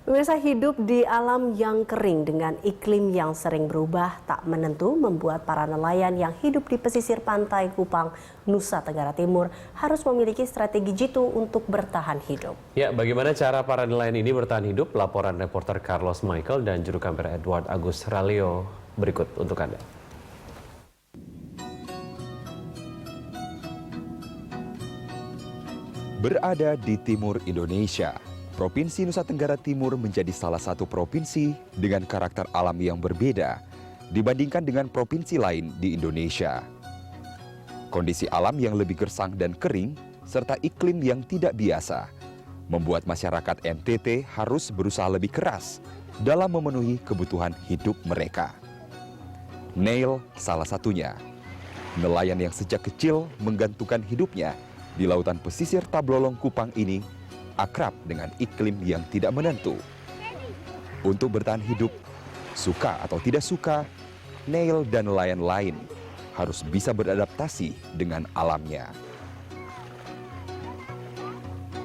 Pemirsa, hidup di alam yang kering dengan iklim yang sering berubah tak menentu membuat para nelayan yang hidup di pesisir pantai Kupang, Nusa Tenggara Timur harus memiliki strategi jitu untuk bertahan hidup. Ya, bagaimana cara para nelayan ini bertahan hidup? Laporan reporter Carlos Michael dan juru kamera Edward Agus Ralio berikut untuk Anda. Berada di timur Indonesia, Provinsi Nusa Tenggara Timur menjadi salah satu provinsi dengan karakter alam yang berbeda dibandingkan dengan provinsi lain di Indonesia. Kondisi alam yang lebih gersang dan kering, serta iklim yang tidak biasa, membuat masyarakat NTT harus berusaha lebih keras dalam memenuhi kebutuhan hidup mereka. Neil salah satunya, nelayan yang sejak kecil menggantungkan hidupnya di lautan pesisir Tablolong Kupang ini akrab dengan iklim yang tidak menentu. Untuk bertahan hidup, suka atau tidak suka, Neil dan nelayan lain harus bisa beradaptasi dengan alamnya.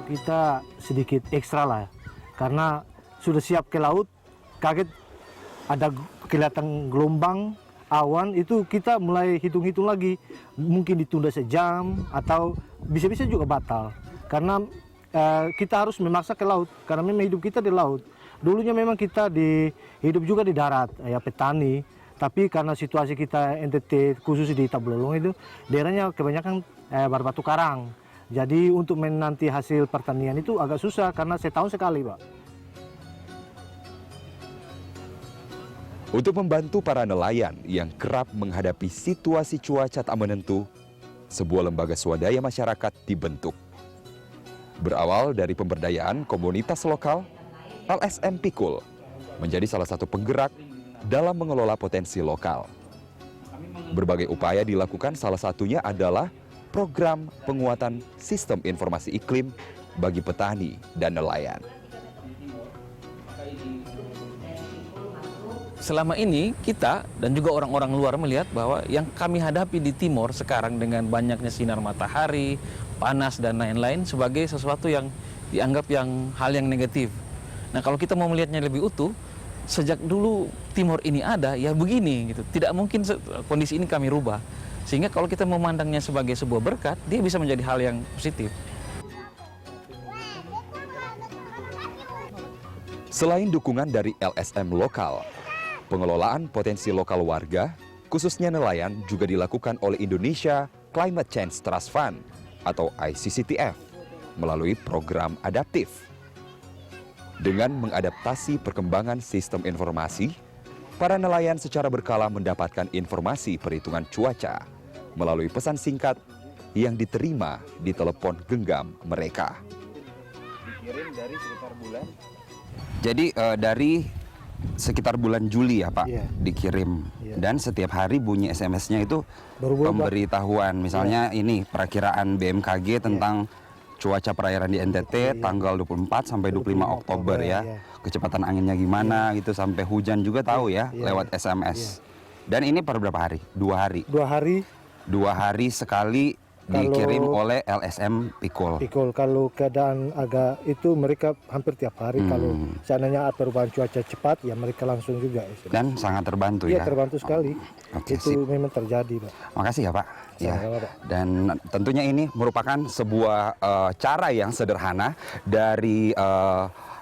Kita sedikit ekstra lah, karena sudah siap ke laut, kaget ada kelihatan gelombang, awan, itu kita mulai hitung-hitung lagi. Mungkin ditunda sejam atau bisa-bisa juga batal. Karena kita harus memaksa ke laut, karena memang hidup kita di laut. Dulunya memang kita hidup juga di darat, ya petani. Tapi karena situasi kita NTT, khusus di Tablolong itu, daerahnya kebanyakan berbatu karang. Jadi untuk menanti hasil pertanian itu agak susah, karena setahun sekali, Pak. Untuk membantu para nelayan yang kerap menghadapi situasi cuaca tak menentu, sebuah lembaga swadaya masyarakat dibentuk. Berawal dari pemberdayaan komunitas lokal, LSM Pikul menjadi salah satu penggerak dalam mengelola potensi lokal. Berbagai upaya dilakukan, salah satunya adalah program penguatan sistem informasi iklim bagi petani dan nelayan. Selama ini kita dan juga orang-orang luar melihat bahwa yang kami hadapi di timur sekarang dengan banyaknya sinar matahari, panas dan lain-lain sebagai sesuatu yang dianggap hal yang negatif. Nah, kalau kita mau melihatnya lebih utuh, sejak dulu timur ini ada, ya begini gitu. Tidak mungkin kondisi ini kami rubah. Sehingga kalau kita memandangnya sebagai sebuah berkat, dia bisa menjadi hal yang positif. Selain dukungan dari LSM lokal, pengelolaan potensi lokal warga, khususnya nelayan, juga dilakukan oleh Indonesia Climate Change Trust Fund atau ICCTF melalui program adaptif. Dengan mengadaptasi perkembangan sistem informasi, para nelayan secara berkala mendapatkan informasi perhitungan cuaca melalui pesan singkat yang diterima di telepon genggam mereka. Dikirim dari sekitar bulan? Jadi dari sekitar bulan Juli ya Pak, dikirim. Dan setiap hari bunyi SMS-nya itu pemberitahuan. Misalnya ini perakiraan BMKG tentang cuaca perairan di NTT tanggal 24 sampai 25 Oktober ya. Kecepatan anginnya gimana gitu, sampai hujan juga tahu ya lewat SMS. Dan ini per berapa hari? 2 hari? 2 hari. 2 hari sekali dikirim oleh LSM Pikul. Kalau keadaan agak itu mereka hampir tiap hari. Kalau seandainya perubahan cuaca cepat, ya mereka langsung juga. Dan sangat terbantu ya? Iya, terbantu sekali. Itu memang terjadi, Pak. Makasih ya Pak. Ya. Pak. Dan tentunya ini merupakan sebuah cara yang sederhana dari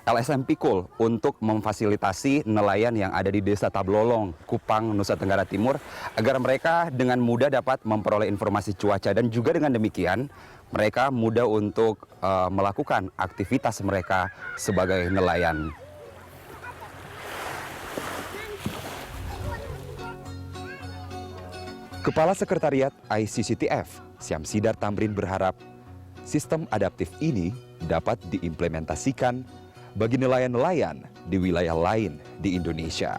LSM Pikul untuk memfasilitasi nelayan yang ada di Desa Tablolong, Kupang, Nusa Tenggara Timur, agar mereka dengan mudah dapat memperoleh informasi cuaca, dan juga dengan demikian mereka mudah untuk melakukan aktivitas mereka sebagai nelayan. Kepala Sekretariat ICCTF, Syamsidar Tamrin, berharap sistem adaptif ini dapat diimplementasikan bagi nelayan-nelayan di wilayah lain di Indonesia.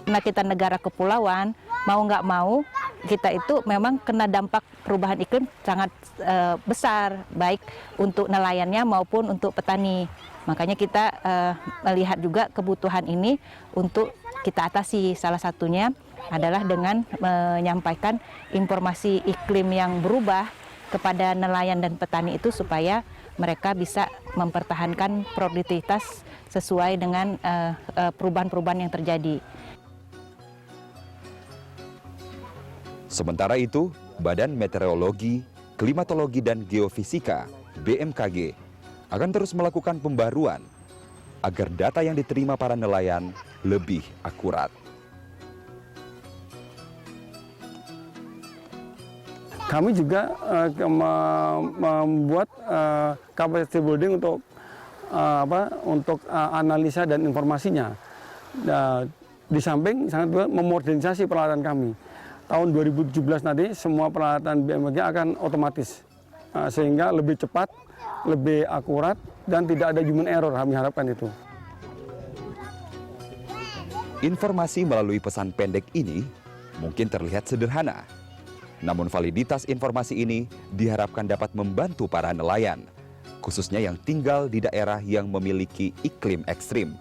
Karena kita negara kepulauan, mau nggak mau, kita itu memang kena dampak perubahan iklim sangat besar, baik untuk nelayannya maupun untuk petani. Makanya kita melihat juga kebutuhan ini untuk kita atasi. Salah satunya adalah dengan menyampaikan informasi iklim yang berubah kepada nelayan dan petani itu supaya mereka bisa mempertahankan produktivitas sesuai dengan perubahan-perubahan yang terjadi. Sementara itu, Badan Meteorologi, Klimatologi dan Geofisika (BMKG) akan terus melakukan pembaruan agar data yang diterima para nelayan lebih akurat. Kami juga membuat capacity building untuk analisa dan informasinya. Di samping sangat memodernisasi peralatan kami. Tahun 2017 nanti semua peralatan BMKG akan otomatis, sehingga lebih cepat, lebih akurat, dan tidak ada human error. Kami harapkan itu. Informasi melalui pesan pendek ini mungkin terlihat sederhana. Namun validitas informasi ini diharapkan dapat membantu para nelayan, khususnya yang tinggal di daerah yang memiliki iklim ekstrim,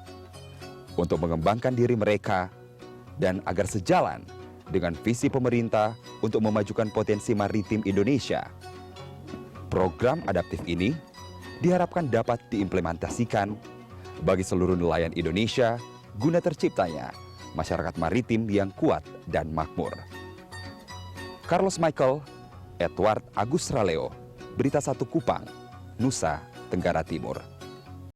untuk mengembangkan diri mereka dan agar sejalan dengan visi pemerintah untuk memajukan potensi maritim Indonesia. Program adaptif ini diharapkan dapat diimplementasikan bagi seluruh nelayan Indonesia guna terciptanya masyarakat maritim yang kuat dan makmur. Carlos Michael, Edward Agus Raleo, Berita 1 Kupang, Nusa Tenggara Timur.